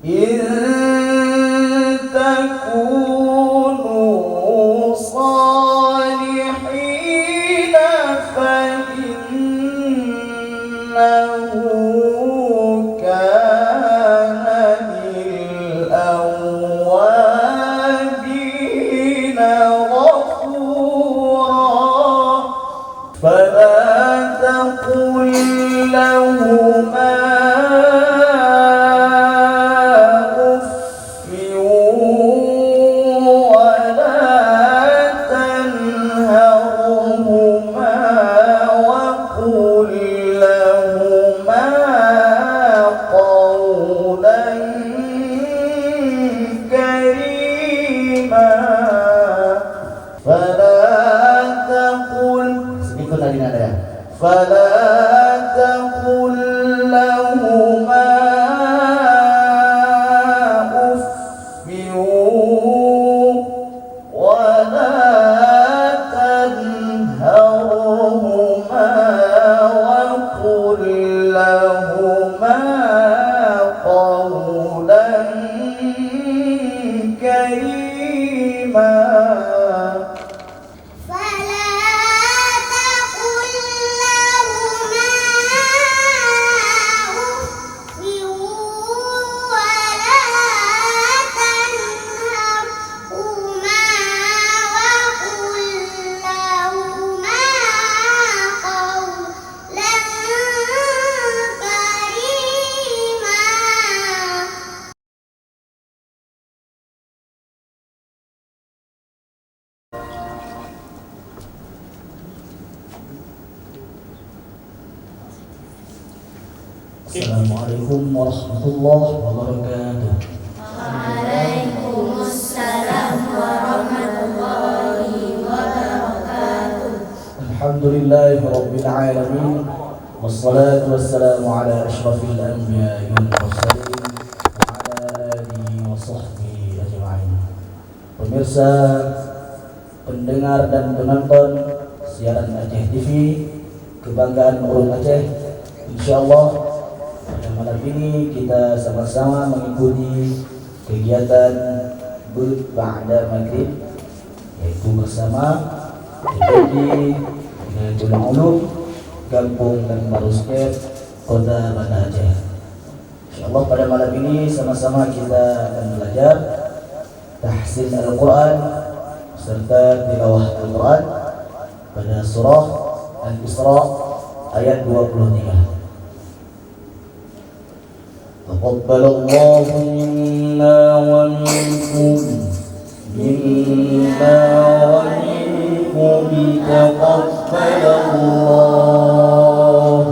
إن تكونوا صالحين فإنه كان للأوابين غفورا فلا تقل لهما فلا تقل لهما أف ولا تنهرهما وقل لهما قولا كريما Assalamualaikum warahmatullahi wabarakatuh. Waalaikumsalam warahmatullahi wabarakatuh. Alhamdulillahi rabbil alamin. Wassalatu wassalamu ala asyrafil anbiya'i wal mursalin wa ala alihi wa sahbihi ajma'in. Pemirsa, pendengar dan penonton siaran Aceh TV, kebanggaan Urung Aceh, insyaallah pada malam ini kita sama-sama mengikuti kegiatan Bud Ba'da Maghrib, yaitu bersama DPD Hidayatullah Ulum Kampung dan Baruskep Kota Banda Aceh. InsyaAllah pada malam ini sama-sama kita akan belajar tahsin Al-Quran serta tilawah Al-Quran pada surah Al-Isra ayat 23. Taqabbalallahu minna wa minkum taqabbalallah.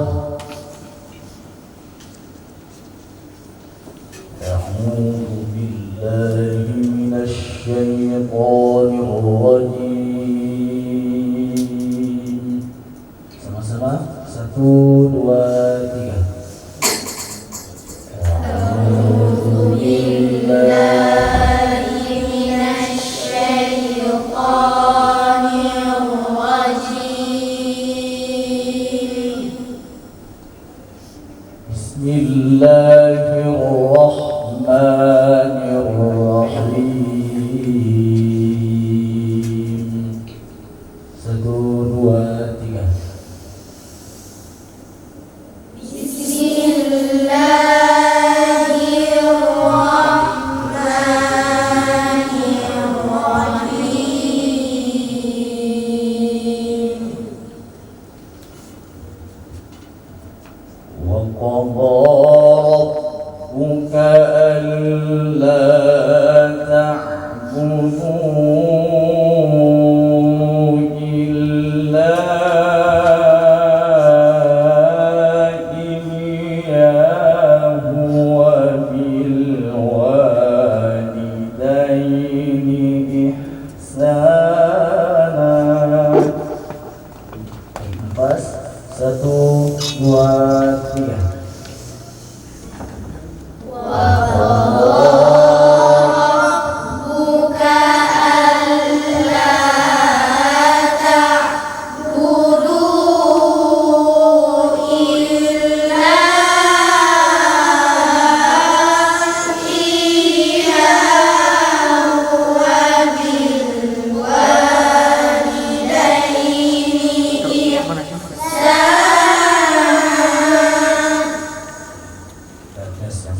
A'udzu billahi minasy syaithanir rajim. Sama-sama 1, 2, 3. Bismillahirrahmanirrahim.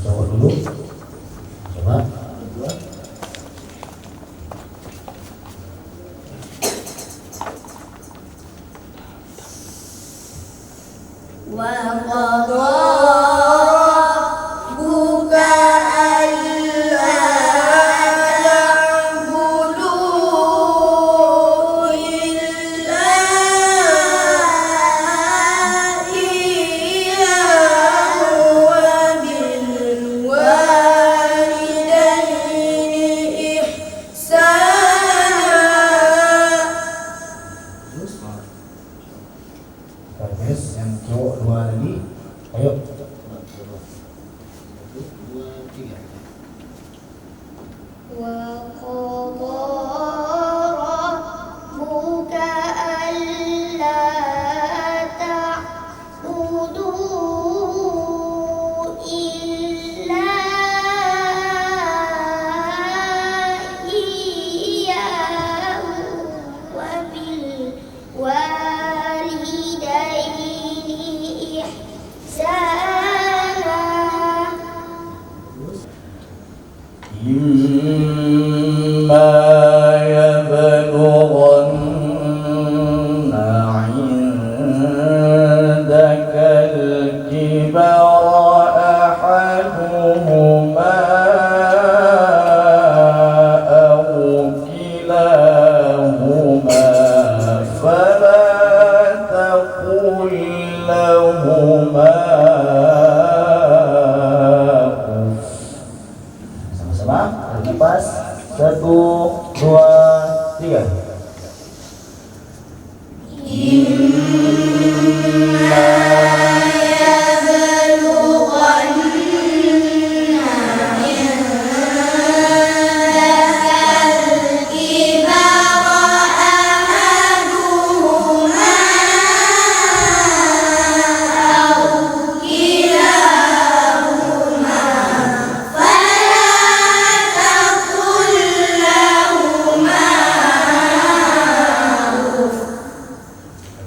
cowok dulu. Coba. Wa qadha rabbuka alla ta'budu illa iyyahu wa bil walidayni ihsana. Terus yang cowok dua lagi. Ayo. Wa qadha rabbuka alla ta'budu illa iyyahu wa bil walidayni ihsana. إما يبلغن عندك الكبر أحدهما أو كلاهما فلا تقل لهما sama-sama bernapas. 1, 2, 3.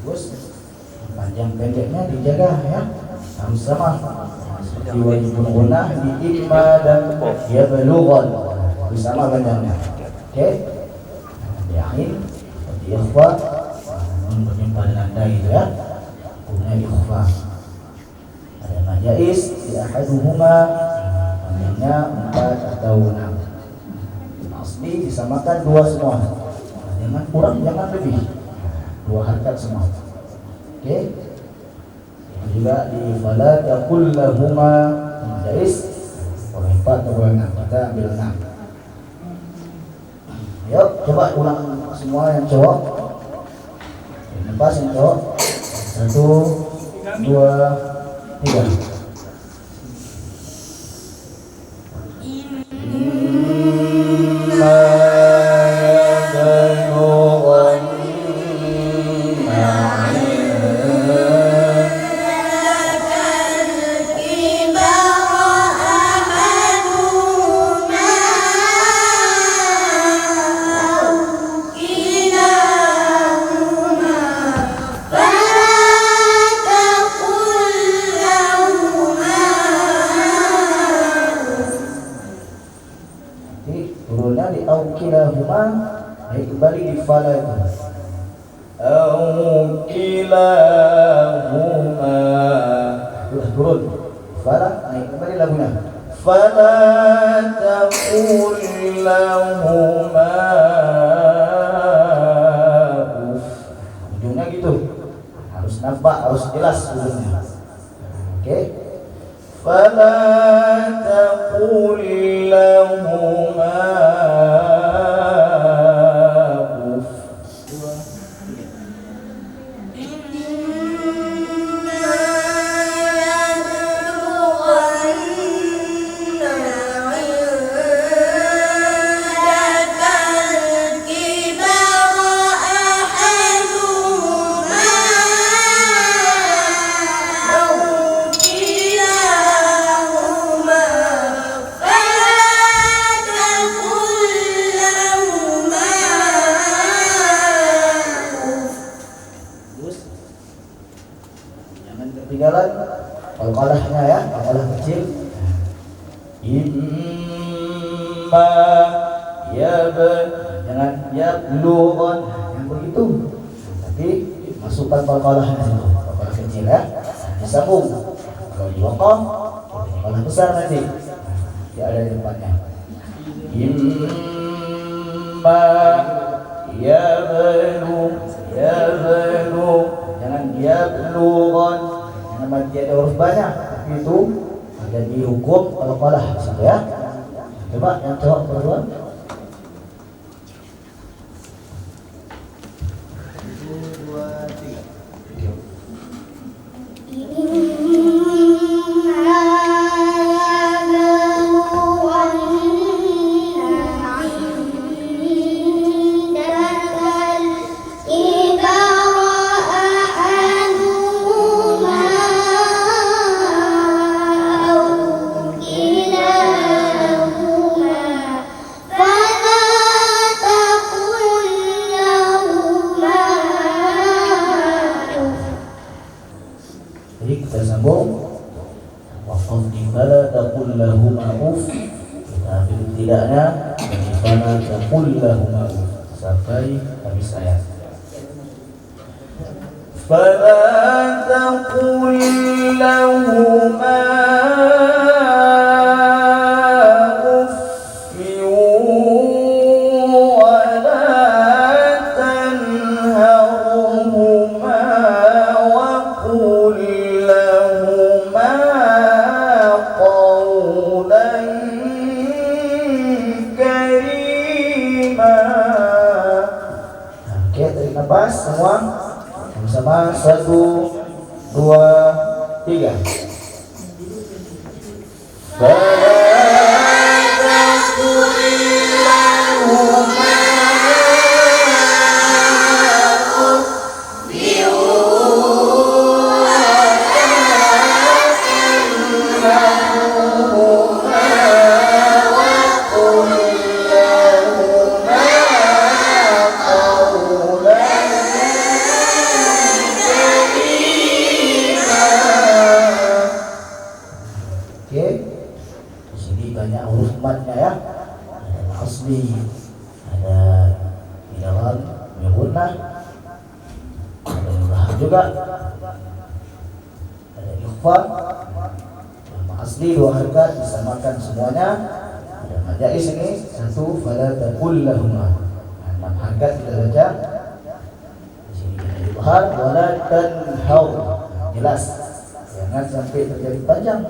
Bagus. Panjang pendeknya dijaga ya, harus sama. Seperti wajibun gunah di imma dan yablughan harus sama panjangnya. Oke. Yakin seperti ikhfa berjumpa dengan dai itu ya. Guna ikhfa. Ada majais di ahaduhuma panjangnya 4 atau 6. Asli disamakan 2 semua. Jangan kurang, jangan lebih. 2 harkat semua. Oke. Itu juga di fala taqul lahuma majais boleh 4 atau boleh 6. Kita ambil 6. Yuk, coba ulang semua yang cowok. Lepas yang cowok. 1, 2, 3. Inna turunnya di aukilahuma, naik kembali di fala itu. Aukilahuma, sudah turun. Fala naik kembali lagunya. Fala taqul lahuma uff. Ujungnya gitu. Harus nampak, harus jelas ujungnya. Oke. Fala taqul lahuma uff. Imma jangan yablughan yang begitu, tapi masukkan qalqalahnya itu, qalqalah kecil ya, disambung. Kalau di waqaf qalqalah besar nanti dia ada di depannya. Imma yablu jangan yablughan, jangan mati ada huruf banyak, tapi itu ada di hukum qalqalah di situ ya. Coba yang jawab berdua. Jadi kita sambung. Waqaf fala taqul lahuma uf. Kita ambil tidaknya dari fala taqul lahuma uf sampai habis ayat. Fala taqul lahuma nafas semua sama-sama 1, 2, 3. Banyak huruf matnya ya, ada asli, ada idgham, gunnah, ada idgham juga, ada ikhfa, nama asli 2 harakat disamakan semuanya, ada majais ini 1 fala taqul lahuma 6 harakat kita baca di sini kita idgham wala tanhaw, jelas jangan sampai terjadi panjang.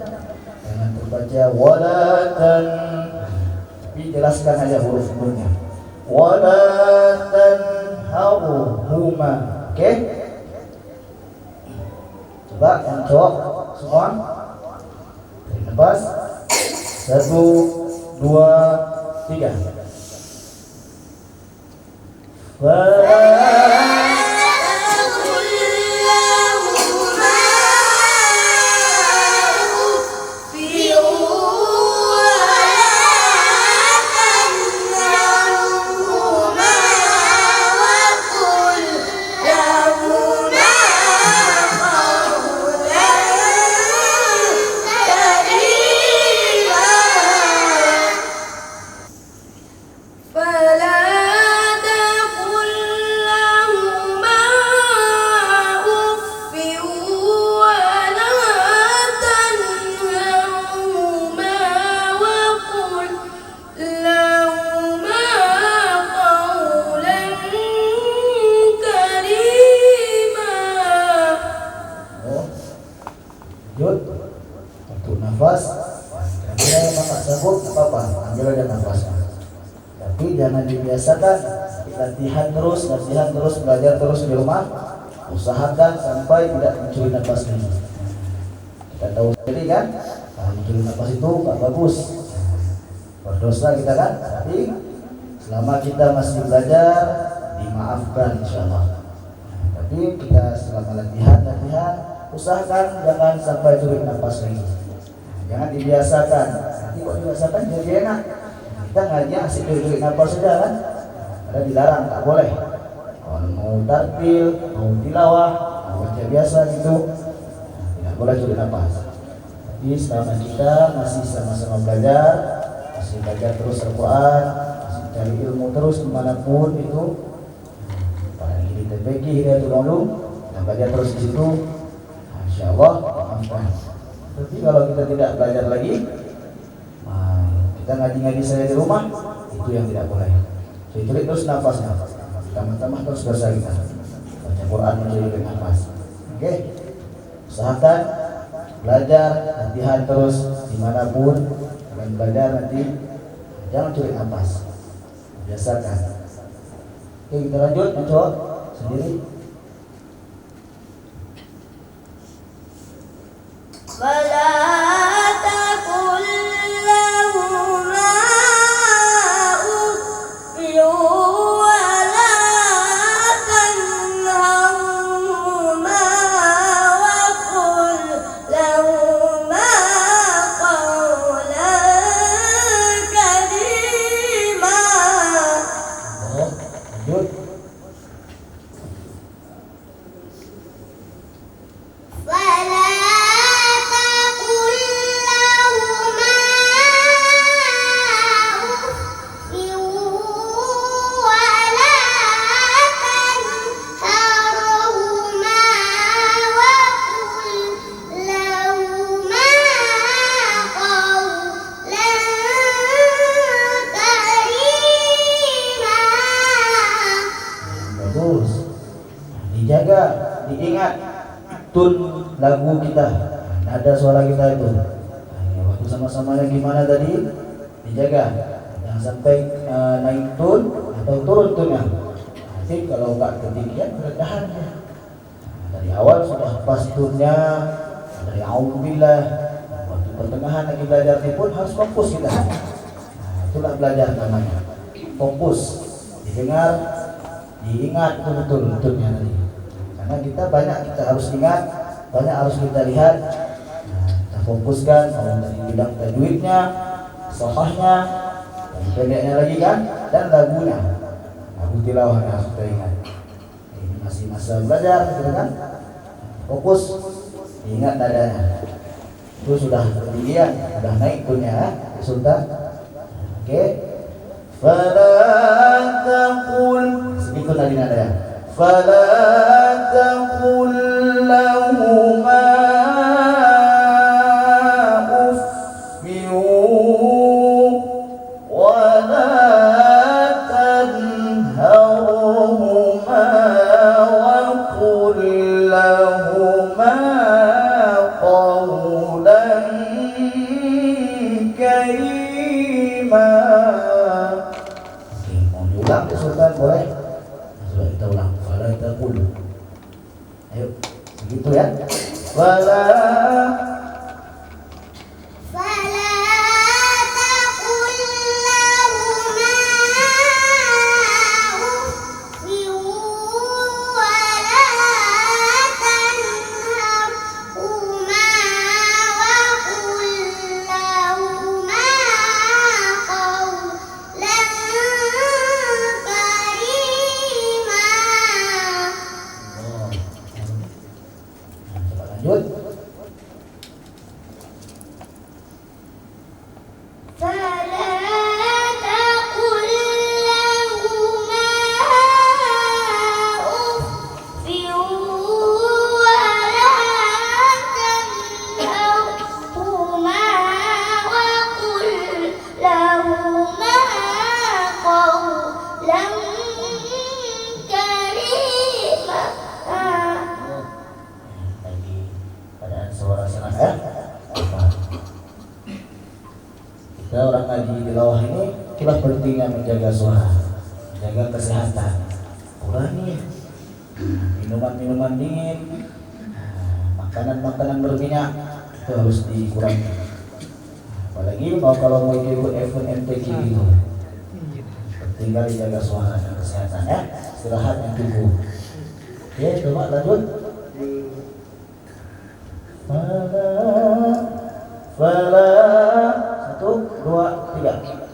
Jangan terbaca walatan, tapi jelaskan aja huruf-hurufnya. Walatan huma, oke? Coba yang jawab semua. Tarik nafas. 1, 2, 3. Untuk nafas, kira memang tak sanggup, tak apa-apa, ambil aja nafasnya. Tapi jangan dibiasakan, latihan terus, belajar terus di rumah. Usahakan sampai tidak mencuri nafas ini. Kita tahu sendiri kan, kalau mencuri nafas itu tak bagus, berdosa kita kan. Tapi selama kita masih belajar, dimaafkan insyaallah. Tapi kita selama latihan, usahakan jangan sampai curi nafas lagi. Jangan dibiasakan. Nanti kok dibiasakan jadi enak. Kita ngaji asik curi nafas saja kan. Ada dilarang, tak boleh. Kalau mau tartil, mau tilawah, mau baca biasa gitu, tidak boleh curi nafas. Jadi selama kita masih sama-sama belajar, masih belajar terus Al-Quran, masih cari ilmu terus dimanapun itu, apalagi di TPQ Hidayatul Ulum, kita belajar terus di situ, Insya Allah maafkan. Tapi kalau kita tidak belajar lagi, kita ngaji-ngaji saya di rumah, itu yang tidak boleh. Jadi tulis terus nafasnya, tambah-tambah terus dosa kita. Baca Quran menjadi nafas. Oke, usahakan belajar, latihan terus dimanapun dan belajar nanti jangan curi nafas, biasakan. Oke, kita lanjut mencoba sendiri. Dijaga, diingat tun lagu kita, nada suara kita itu. Waktu sama-samanya gimana tadi, dijaga, jangan sampai naik tun atau turun tunnya. Nanti kalau nggak ketinggian kerendahan. Dari awal sudah pas tunnya, dari auzubillah. Waktu pertengahan lagi belajar pun harus fokus kita. Itulah belajar namanya, fokus, didengar, diingat betul tunnya tadi. Karena kita banyak kita harus ingat, banyak harus kita lihat. Kita fokuskan kalau dari bidang tajwidnya, sahahnya, dan pendeknya lagi kan, dan lagunya, lagu tilawahnya harus kita ingat. Ini masih masa belajar, gitu kan? Fokus, ingat nadanya. Itu sudah ketinggian, sudah naik punya Sultan. Oke. Fala taqul, segitu tadi nadanya. Fala taqul lahuma uffin wa la tanharhuma wa qul lahuma qawlan karima. Oke, mau diulang Sultan boleh? Coba kita ulang. Fala taqul. Ayo, begitu ya. Fala lanjut. Kita orang ngaji di bawah ini, itulah pentingnya menjaga suara, menjaga kesehatan. Kurangi minuman-minuman dingin, makanan-makanan berminyak itu harus dikurangi. Apalagi kalau mau ikut event MTQ gitu, penting kali jaga suara dan kesehatan ya, istirahat yang cukup. Oke, coba lanjut. Fala 1, 2, 3.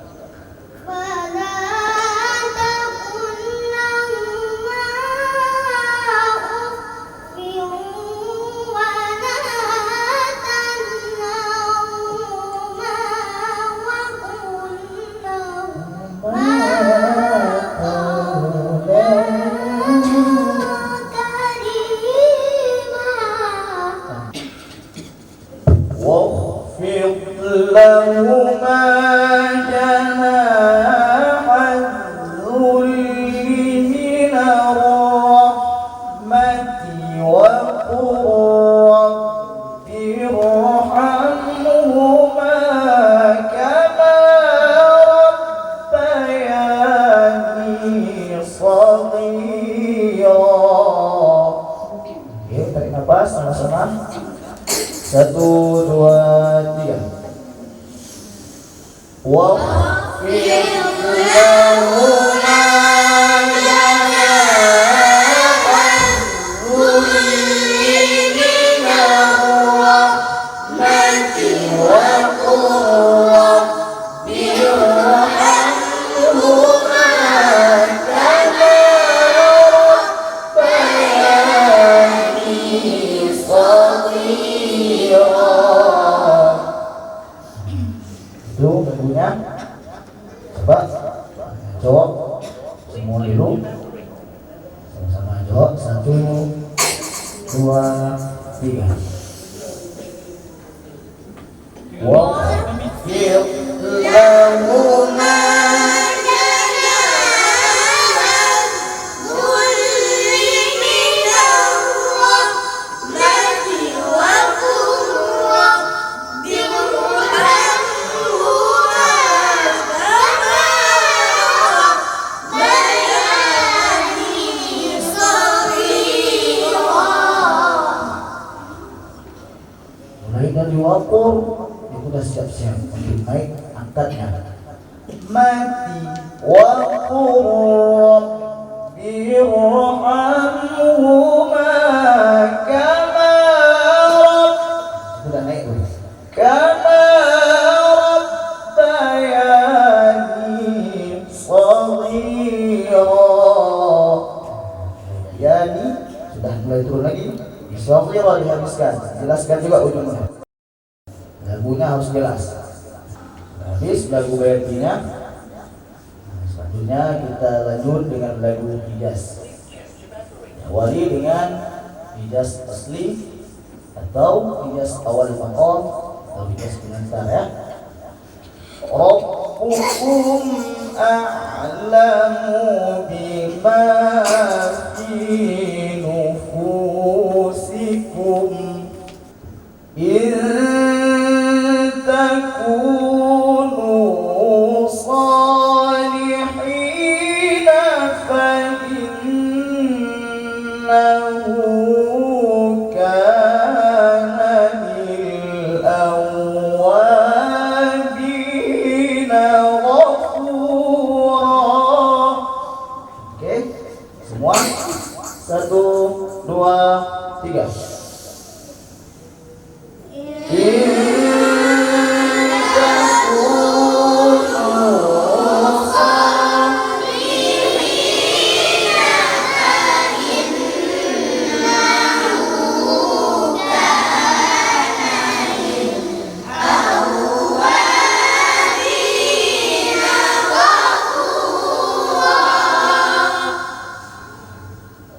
Itu lagunya. Coba jawab semua dulu. Sama-sama jawab. 1, 2, 3. Waqfir lahuma dari wakur itu udah siap-siap untuk naik angkatnya. Mati wakur birhamhuma kama sudah naik tuh. Kama rabbayani shaghira. Yani sudah mulai turun lagi. Shaghira dihabiskan. Jelaskan juga ujungnya. Lagunya harus jelas. Habis lagu bayatinya. Selanjutnya kita lanjut dengan lagu hijaz. Awali dengan hijaz asli atau hijaz awal maqam atau hijaz pengantar ya. Rabbukum a'lamu bima fi nufusikum takunu salihina fa innahu kana lil awwabina ghafura. Oke, semua 1, 2, 3.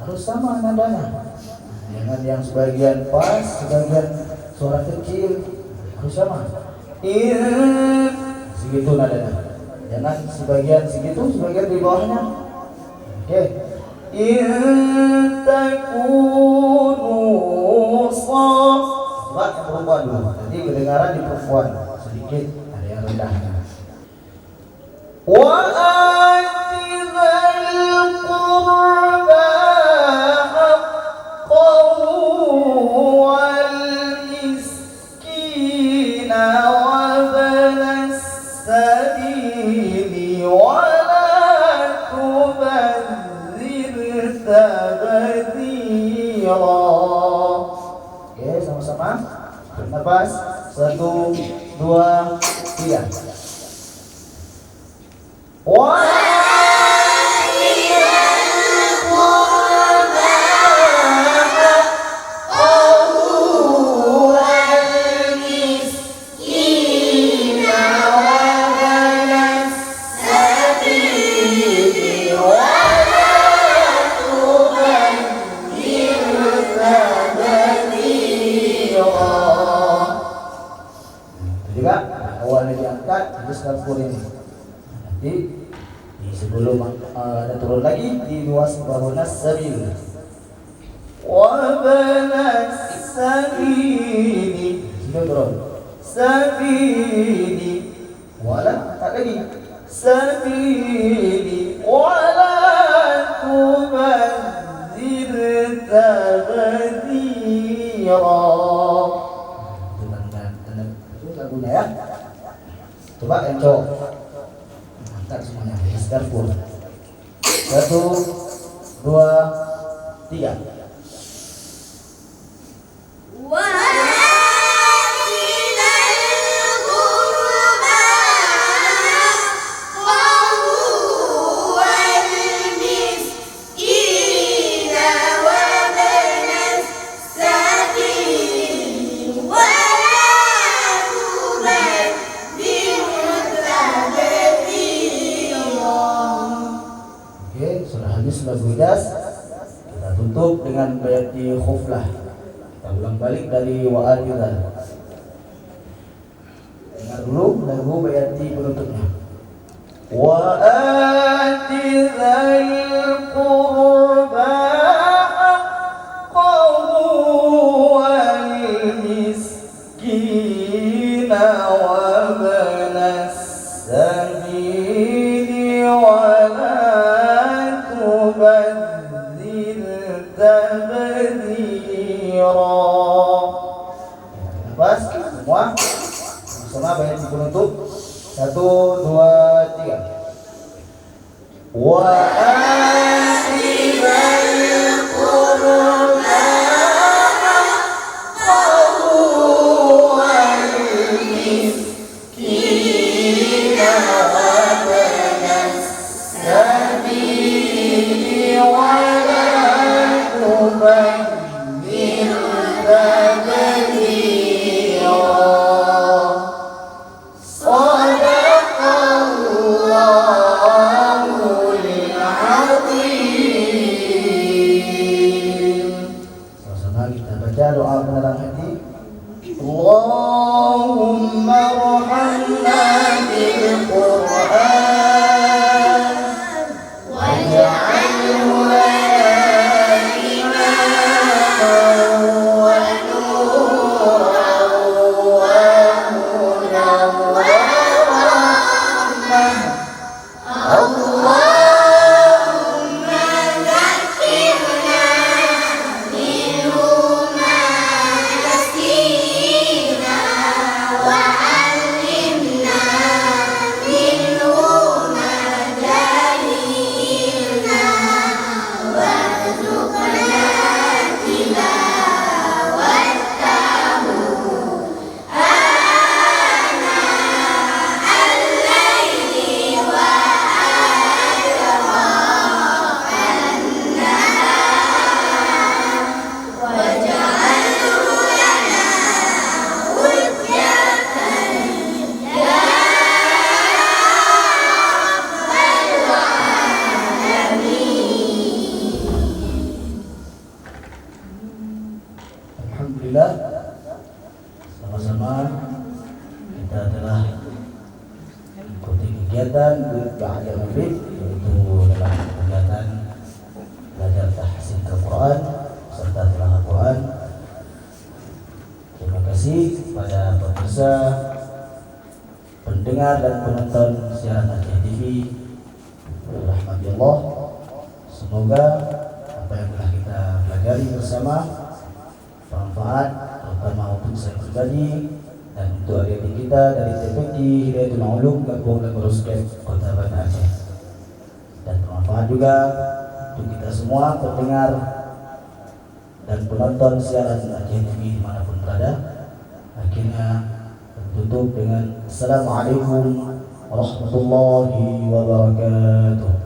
Harus sama nadanya. Jangan yang sebagian pas, sebagian suara kecil, harus sama. Segitu nadanya. Jangan sebagian segitu, sebagian di bawahnya. Oke. Takunu Coba yang perempuan dulu. Nanti kedengaran di perempuan sedikit ada yang rendahnya. Wa atizal qurba haqqahu wal miskina wa banas sabili wa la tubazzir tabdzira. Oke, sama-sama. Nafas. 1, 2, 3. Juga awalnya diangkat terus dapur ini. Nanti sebelum ada turun lagi di wasbahunas sabil. Wa banas sabili. Sudah turun. Sabili. Wala tak lagi. Sabili. Wala tubazzir tabdzira. Lagunya ya. Coba yang cowok. Angkat semuanya, istighfar. 1, 2, 3. Oke, sudah habis lagu Ijaz. Kita tutup dengan bayati khuflah. Kita ulang balik dari wa'al-idhal. Dengar dulu lagu bayati penutupnya. Wa'ati dzal qurba haqqahu wal miskina wa ibnas sabili wa la tubadzir tabdzira. Pas semua sama bayat di penutup. 1, 2, 3. Wa atibal qurba haqqahu wal miskina wa ibnas sabili wa la tubadzir tabdzira. Sama-sama kita baca doa penerang hati. Allahumma arhamna bil Qur'an waj'alhu lana imaman wa nuran wa hudan wa rahmah. Allahumma zakkirna minhu ma nasina wa 'allimna minhu ma jahilna warzuqna tilawatahu ana al-laili wa Alhamdulillah, sama-sama kita telah ikuti kegiatan ba'da maghrib, yaitu dalam kegiatan belajar tahsin Al-Quran serta tilawah Al-Quran. Terima kasih kepada pemirsa, pendengar dan penonton siaran Aceh TV. Rahmati Allah. Semoga apa yang telah kita pelajari bersama bermanfaat, terutama untuk saya pribadi dan untuk adik-adik kita dari TPQ Hidayatul Ulum Kampung Lagoruskep Kota Banda Aceh, dan bermanfaat juga untuk kita semua pendengar dan penonton siaran Aceh TV dimanapun berada. Akhirnya tutup dengan Assalamualaikum warahmatullahi wabarakatuh.